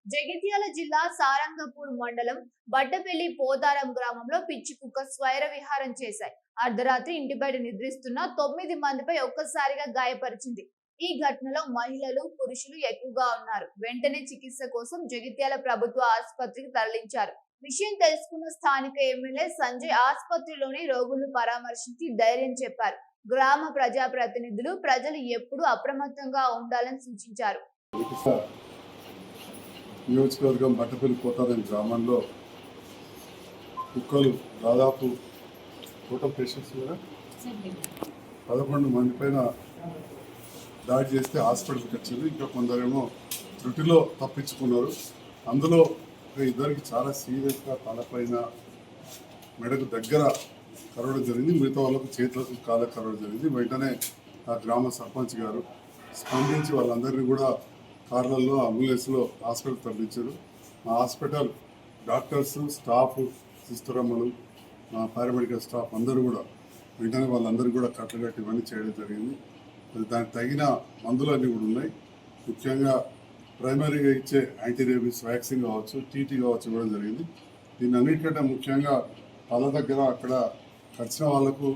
జగిత్యాల జిల్లా సారంగపూర్ మండలం బడ్డపల్లి పోతారం గ్రామంలో పిచ్చి కుక్క స్వైర విహారం చేశాయి. అర్ధరాత్రి ఇంటి బయట నిద్రిస్తున్న 9 మందిపై ఒక్కసారిగా గాయపరిచింది. ఈ ఘటనలో మహిళలు, పురుషులు ఎక్కువగా ఉన్నారు. వెంటనే చికిత్స కోసం జగిత్యాల ప్రభుత్వ ఆసుపత్రికి తరలించారు. విషయం తెలుసుకున్న స్థానిక ఎమ్మెల్యే సంజయ్ ఆసుపత్రిలోని రోగులను పరామర్శించి ధైర్యం చెప్పారు. గ్రామ ప్రజాప్రతినిధులు ప్రజలు ఎప్పుడూ అప్రమత్తంగా ఉండాలని సూచించారు. నియోజకవర్గం బట్టపల్లి పోతారం గ్రామంలో కుక్కలు దాదాపు టోటల్ పేషెంట్స్ కూడా 11 మంది పైన దాడి చేస్తే హాస్పిటల్కి వచ్చింది. ఇంకా కొందరేమో త్రుటిలో తప్పించుకున్నారు. అందులో ఇద్దరికి చాలా సీరియస్గా తలపైన మెడకు దగ్గర కరవడం జరిగింది. మిగతా వాళ్ళకు చేతులకు కాళ్ళకు కరవడం జరిగింది. వెంటనే ఆ గ్రామ సర్పంచ్ గారు స్పందించి వాళ్ళందరినీ కూడా కార్లలో, అంబులెన్స్లో హాస్పిటల్ తరలించారు. మా హాస్పిటల్ డాక్టర్స్, స్టాఫ్, సిస్టరమ్మలు, మా పారామెడికల్ స్టాఫ్ అందరూ కూడా వెంటనే వాళ్ళందరూ కూడా కట్టగట్టి ఇవన్నీ చేయడం జరిగింది. దానికి తగిన మందులు అన్నీ కూడా ఉన్నాయి. ముఖ్యంగా ప్రైమరీగా ఇచ్చే యాంటీ రేబీస్ వ్యాక్సిన్ కావచ్చు, టీటీ కావచ్చు ఇవ్వడం జరిగింది. దీన్ని అన్నిటికంటే ముఖ్యంగా తల దగ్గర అక్కడ కరిచిన వాళ్ళకు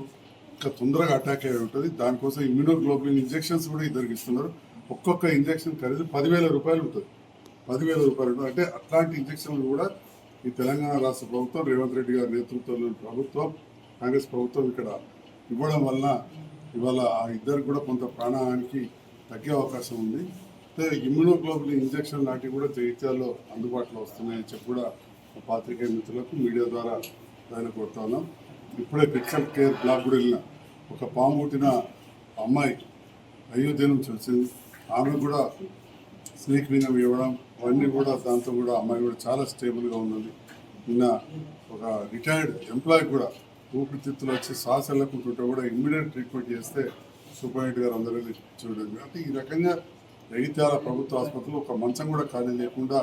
ఇంకా తొందరగా అటాక్ అయి ఉంటుంది. దానికోసం ఇమ్యూనోగ్లోబులిన్ ఇంజెక్షన్స్ కూడా ఇద్దరికి ఇస్తున్నారు. ఒక్కొక్క ఇంజెక్షన్ ఖరీదు 10,000 రూపాయలు ఉంటుంది. 10,000 రూపాయలు ఉంటుంది. అంటే అట్లాంటి ఇంజెక్షన్లు కూడా ఈ తెలంగాణ రాష్ట్ర ప్రభుత్వం, రేవంత్ రెడ్డి గారి నేతృత్వంలోని ప్రభుత్వం, కాంగ్రెస్ ప్రభుత్వం ఇక్కడ ఇవ్వడం వలన ఇవాళ ఆ ఇద్దరు కూడా కొంత ప్రాణహానికి తగ్గే అవకాశం ఉంది. ఇమ్యూనోగ్లోబులిన్ ఇంజెక్షన్ లాంటివి కూడా జగిత్యాలలో అందుబాటులో వస్తున్నాయని చెప్పి కూడా పాత్రికేయ మిత్రులకు మీడియా ద్వారా దాన్ని కొడతా ఉన్నాం. ఇప్పుడే క్రిటికల్ కేర్ బ్లాక్ కూడా వెళ్ళిన ఒక పాము పుట్టిన అమ్మాయి అయోధ్య నుంచి వచ్చింది. ఆమె కూడా స్నేక్ వింగం ఇవ్వడం అవన్నీ కూడా దాంతో కూడా అమ్మాయి కూడా చాలా స్టేబుల్గా ఉన్నది. నిన్న ఒక రిటైర్డ్ ఎంప్లాయీ కూడా ఊపిరితిత్తులు వచ్చి శ్వాస వెళ్ళకుంటుంటే కూడా ఇమ్మీడియట్ ట్రీట్మెంట్ చేస్తే సూపరింటెండెంట్ గారు అందరూ చూడడం. అంటే ఈ రకంగా జగిత్యాల ప్రభుత్వ ఆసుపత్రిలో ఒక మంచం కూడా ఖాళీ లేకుండా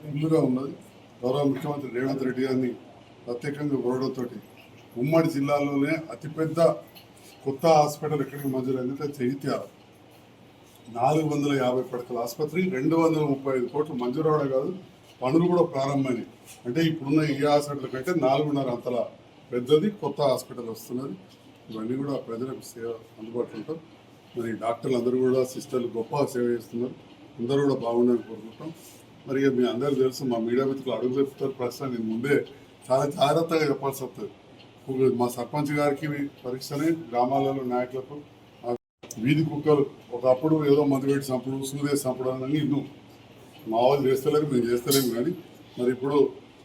ఫుల్గా ఉన్నది. గౌరవ ముఖ్యమంత్రి రేవంత్ రెడ్డి గారిని ప్రత్యేకంగా కోరడంతో ఉమ్మడి జిల్లాలోనే అతిపెద్ద కొత్త హాస్పిటల్ ఎక్కడికి మంజూరైందంటే జగిత్యాల 450 పడకల ఆసుపత్రి 235 కోట్లు మంజూరు అవడం కాదు, పనులు కూడా ప్రారంభమైనవి. అంటే ఇప్పుడున్న ఈ హాస్పిటల్ కంటే 4.5 అంతల పెద్దది కొత్త హాస్పిటల్ వస్తున్నది. ఇవన్నీ కూడా ప్రజలకు సేవ అందుబాటులో ఉంటాం. మరి డాక్టర్లు అందరూ కూడా, సిస్టర్లు గొప్ప సేవ చేస్తున్నారు. అందరూ కూడా బాగుండాలని కోరుకుంటాం. మరి మీ అందరూ తెలుసు, మా మీడియా మిత్రులు అడుగు చెప్తారు. ప్రస్తుతం నేను ముందే చాలా జాగ్రత్తగా చెప్పాల్సి వస్తుంది. మా సర్పంచ్ గారికి పరీక్షనే గ్రామాలలో నాయకులకు వీధి కుక్కలు ఒకప్పుడు ఏదో మందు పెట్టి చంపుడు, సూదేసి చంపడం అని ఇన్ను మా వాళ్ళు చేస్తలేరు, మేము చేస్తలేము. కానీ మరి ఇప్పుడు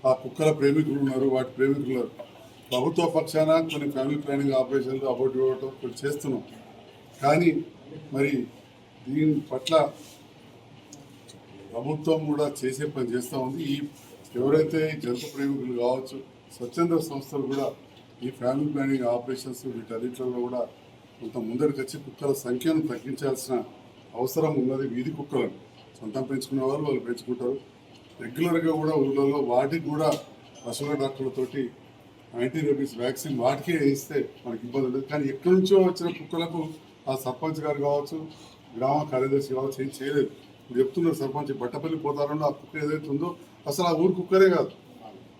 ఆ కుక్కల ప్రేమికులు ఉన్నారు, వాటి ప్రేమికులు ఉన్నారు. ప్రభుత్వ పక్షాన కొన్ని ఫ్యామిలీ ప్లానింగ్ ఆపరేషన్లు అబౌట్ ఇవ్వటం కొన్ని చేస్తున్నాం. కానీ మరి దీని పట్ల ప్రభుత్వం కూడా చేసే పని చేస్తూ ఉంది. ఈ ఎవరైతే జంతు ప్రేమికులు కావచ్చు, స్వచ్ఛంద సంస్థలు కూడా ఈ ఫ్యామిలీ ప్లానింగ్ ఆపరేషన్స్ వీటన్నిటిలో కూడా కొంత ముందరికి వచ్చి కుక్కల సంఖ్యను తగ్గించాల్సిన అవసరం ఉన్నది. వీధి కుక్కలను సొంతం పెంచుకునే వాళ్ళు పెంచుకుంటారు. రెగ్యులర్గా కూడా ఊళ్ళలో వాటికి కూడా పశువుల డాక్టర్లతోటి యాంటీ రేబీస్ వ్యాక్సిన్ వాటికే వేయిస్తే మనకి ఇబ్బంది ఉండదు. కానీ ఎక్కడి నుంచో వచ్చిన కుక్కలకు ఆ సర్పంచ్ గారు కావచ్చు, గ్రామ కార్యదర్శి కావచ్చు ఏం చేయలేదు. చెప్తున్నారు సర్పంచ్ బట్టపల్లి పోతారంలో ఆ కుక్క ఏదైతే ఉందో అసలు ఆ ఊరు కుక్కరే కాదు.